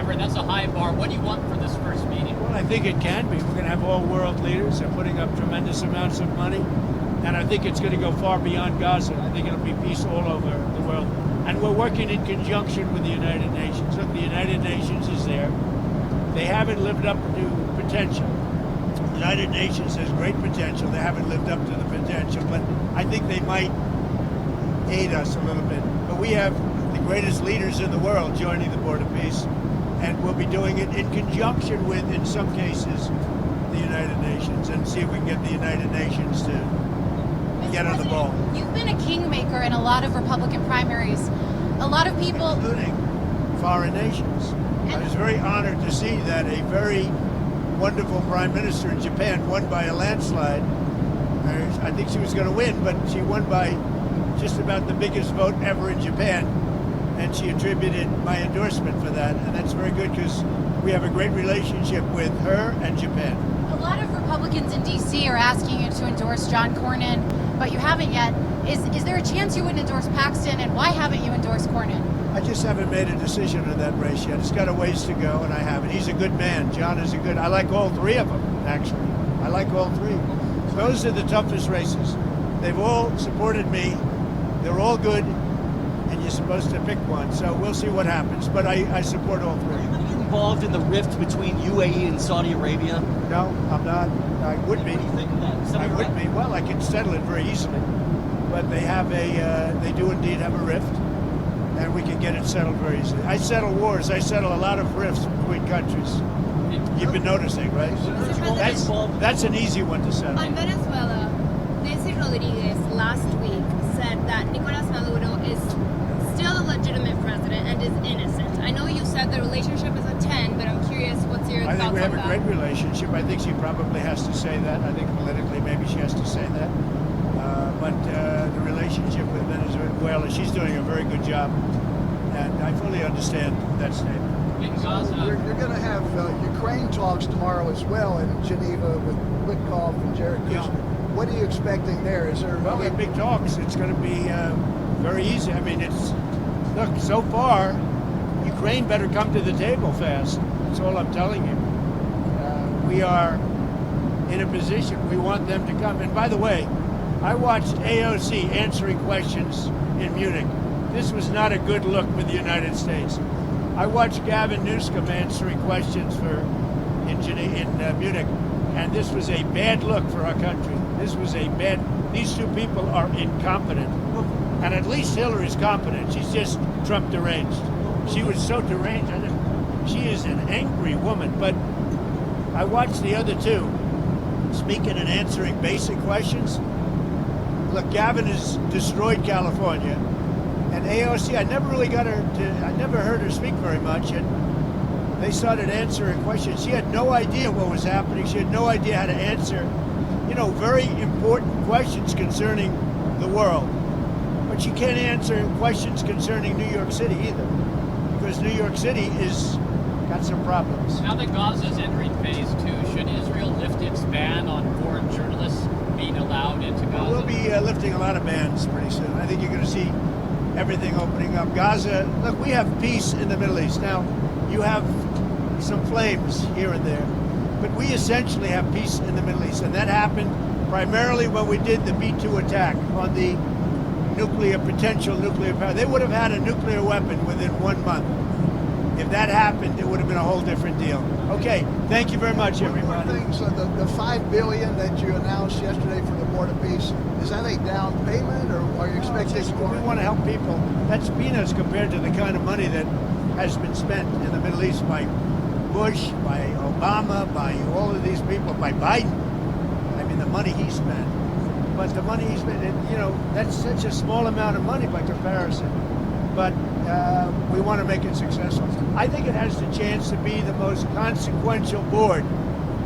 ever. That's a high bar. What do you want for this first meeting? Well, I think it can be. We're going to have all world leaders. They're putting up tremendous amounts of money. And I think it's going to go far beyond Gaza. I think it'll be peace all over the world. And we're working in conjunction with the United Nations. Look, the United Nations is there. They haven't lived up to potential. The United Nations has great potential. They haven't lived up to the potential. But I think they might aid us a little bit. But we have the greatest leaders in the world joining the Board of Peace. And we'll be doing it in conjunction with, in some cases, the United Nations. And see if we can get the United Nations to get on the ball. You've been a kingmaker in a lot of Republican primaries. A lot of people, including foreign nations. I was very honored to see that a very wonderful prime minister in Japan won by a landslide. I think she was going to win, but she won by just about the biggest vote ever in Japan. And she attributed my endorsement for that. And that's very good because we have a great relationship with her and Japan. a lot of Republicans in D.C. are asking you to endorse John Cornyn, but you haven't yet. Is there a chance you wouldn't endorse Paxton, and why haven't you endorsed Cornyn? I just haven't made a decision on that race yet. It's got a ways to go, and I haven't. He's a good man. John is a good... I like all three of them, actually. I like all three. Those are the toughest races. They've all supported me. They're all good, and you're supposed to pick one. So we'll see what happens, but I support all three. Are you going to get involved in the rift between UAE and Saudi Arabia? No, I'm not. I would be. What do you think of that? I would be. Well, I can settle it very easily. But they have they do indeed have a rift, and we can get it settled very easily. I settle wars. I settle a lot of rifts between countries. You've been noticing, right? That's an easy one to settle. On Venezuela, Nancy Rodriguez last week said that Nicolás Maduro is still a legitimate president and is innocent. I know you said the relationship is a 10, but I'm curious what's your thoughts on that? I think we have a great relationship. I think she probably has to say that. I think politically maybe she has to say that. But the relationship with Venezuela, she's doing a very good job. And I fully understand that statement. In Gaza, You're going to have Ukraine talks tomorrow as well in Geneva with Witkoff and Jared Kushner. Yeah. What are you expecting there? Is there Well, in big talks, it's going to be very easy. I mean, look, so far, Ukraine better come to the table fast. That's all I'm telling you. We are in a position, we want them to come. And by the way, I watched AOC answering questions in Munich. This was not a good look for the United States. I watched Gavin Newsom answering questions in Munich, and this was a bad look for our country. These two people are incompetent. And at least Hillary's competent. She's just Trump deranged. She was so deranged. She is an angry woman. But I watched the other two speaking and answering basic questions. Look, Gavin has destroyed California. And AOC, I never heard her speak very much. And they started answering questions. She had no idea what was happening. She had no idea how to answer, very important questions concerning the world. But she can't answer questions concerning New York City either, because New York City is got some problems. now that Gaza is entering phase 2, should Israel lift its ban on foreign journalists being allowed into Gaza? We'll be lifting a lot of bans pretty soon. I think you're going to see everything opening up. Gaza, look, we have peace in the Middle East. Now, you have some flames here and there, but we essentially have peace in the Middle East, and that happened primarily when we did the B-2 attack on the potential nuclear power. They would have had a nuclear weapon within 1 month. If that happened, it would have been a whole different deal. Okay, thank you very much, everybody. One thing, so the $5 billion that you announced yesterday for the Board of Peace, is that a down payment, or are you expecting more? We want to help people. That's peanuts compared to the kind of money that has been spent in the Middle East by Bush, by Obama, by all of these people, by Biden. I mean, the money he spent. But the money he spent, that's such a small amount of money by comparison. But we want to make it successful. I think it has the chance to be the most consequential board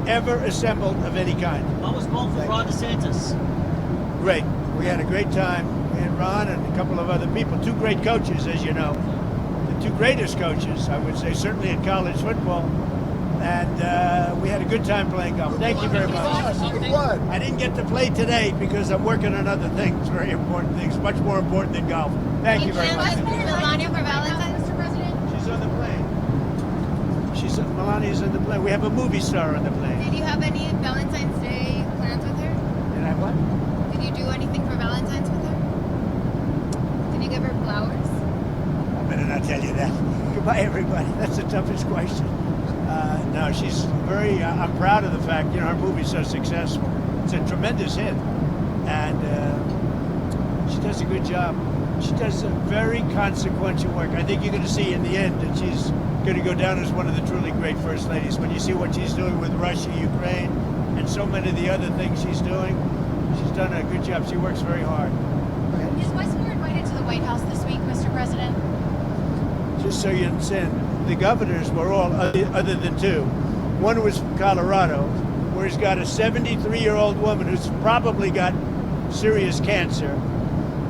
ever assembled of any kind. What was called for Ron DeSantis? Great. We had a great time. We had Ron and a couple of other people. Two great coaches, as you know. The two greatest coaches, I would say, certainly in college football. And we had a good time playing golf. Thank you very much. I didn't get to play today because I'm working on other things, very important things, much more important than golf. Thank you very much. Melania for Valentine's, Mr. President? She's on the plane. Melania's on the plane. We have a movie star on the plane. Did you have any Valentine's Day plans with her? Did I have what? Did you do anything for Valentine's with her? Did you give her flowers? I better not tell you that. Goodbye, everybody. That's the toughest question. No, she's very. I'm proud of the fact, her movie's so successful. It's a tremendous hit, and she does a good job. She does a very consequential work. I think you're going to see in the end that she's going to go down as one of the truly great first ladies. When you see what she's doing with Russia, Ukraine, and so many of the other things she's doing, she's done a good job. She works very hard. Is Westmore invited to the White House this week, Mr. President? Just so you understand, the governors were all, other than two. One was from Colorado, where he's got a 73-year-old woman who's probably got serious cancer,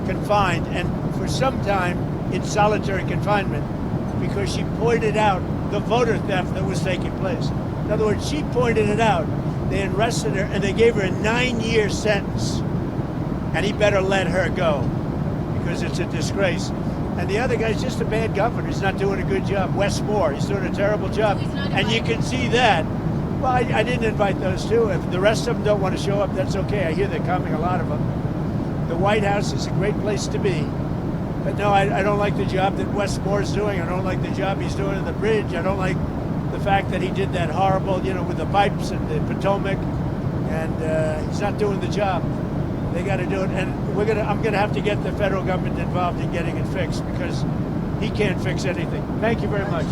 confined, and for some time in solitary confinement because she pointed out the voter theft that was taking place. In other words, she pointed it out. They arrested her and they gave her a 9-year sentence. And he better let her go because it's a disgrace. And the other guy's just a bad governor. He's not doing a good job. Wes Moore, he's doing a terrible job. He's not And you invited. can see that. Well, I didn't invite those two. If the rest of them don't want to show up, that's okay. I hear they're coming, a lot of them. The White House is a great place to be. But no, I don't like the job that Wes Moore's doing. I don't like the job he's doing in the bridge. I don't like the fact that he did that horrible, with the pipes and the Potomac. And he's not doing the job. They got to do it. And I'm going to have to get the federal government involved in getting it fixed because he can't fix anything. Thank you very much.